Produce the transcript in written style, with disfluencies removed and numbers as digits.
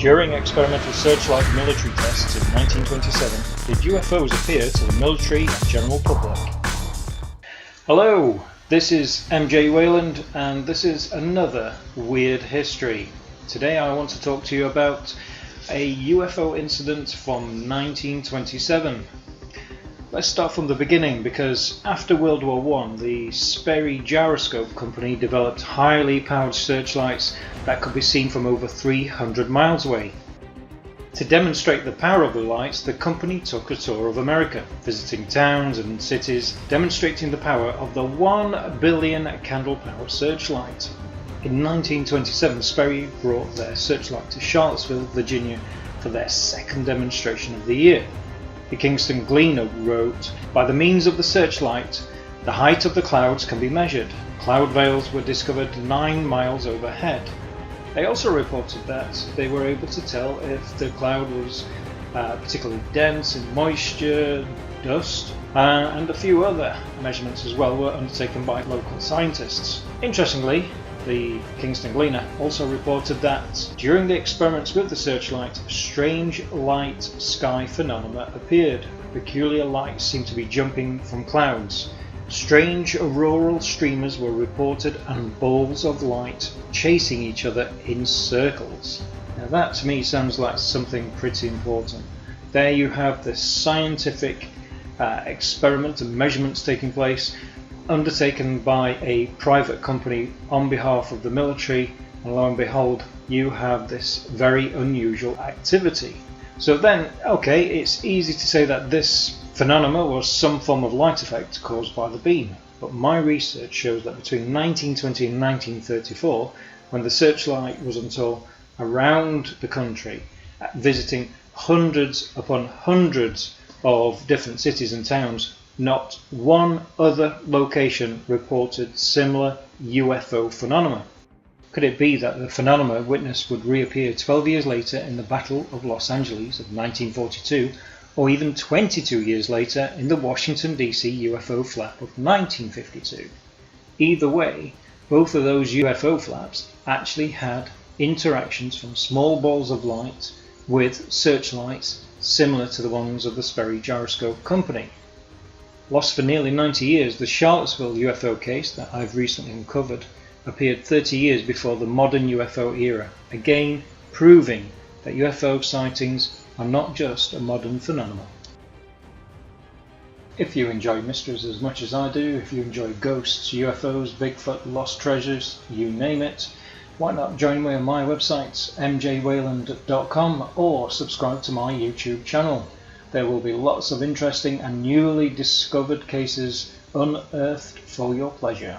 During experimental searchlight military tests in 1927, did UFOs appear to the military and general public? Hello, this is MJ Wayland and this is another Weird History. Today I want to talk to you about a UFO incident from 1927. Let's start from the beginning, because after World War I, the Sperry Gyroscope Company developed highly powered searchlights that could be seen from over 300 miles away. To demonstrate the power of the lights, the company took a tour of America, visiting towns and cities, demonstrating the power of the 1 billion candle power searchlight. In 1927, Sperry brought their searchlight to Charlottesville, Virginia for their second demonstration of the year. The Kingston Gleaner wrote, "By the means of the searchlight, the height of the clouds can be measured. Cloud veils were discovered 9 miles overhead." They also reported that they were able to tell if the cloud was particularly dense in moisture, dust, and a few other measurements as well were undertaken by local scientists. Interestingly, the Kingston Gleaner also reported that during the experiments with the searchlight, strange light sky phenomena appeared. Peculiar lights seemed to be jumping from clouds. Strange auroral streamers were reported and balls of light chasing each other in circles. Now that to me sounds like something pretty important. There you have this scientific experiment and measurements taking place, undertaken by a private company on behalf of the military, and lo and behold, you have this very unusual activity. So then, okay, it's easy to say that this phenomenon was some form of light effect caused by the beam, but my research shows that between 1920 and 1934, when the searchlight was until around the country, visiting hundreds upon hundreds of different cities and towns, not one other location reported similar UFO phenomena. Could it be that the phenomena witnessed would reappear 12 years later in the Battle of Los Angeles of 1942, or even 22 years later in the Washington DC UFO flap of 1952? Either way, both of those UFO flaps actually had interactions from small balls of light with searchlights similar to the ones of the Sperry Gyroscope Company. Lost for nearly 90 years, the Charlottesville UFO case that I've recently uncovered appeared 30 years before the modern UFO era, again proving that UFO sightings are not just a modern phenomenon. If you enjoy mysteries as much as I do, if you enjoy ghosts, UFOs, Bigfoot, lost treasures, you name it, why not join me on my website mjwayland.com or subscribe to my YouTube channel. There will be lots of interesting and newly discovered cases unearthed for your pleasure.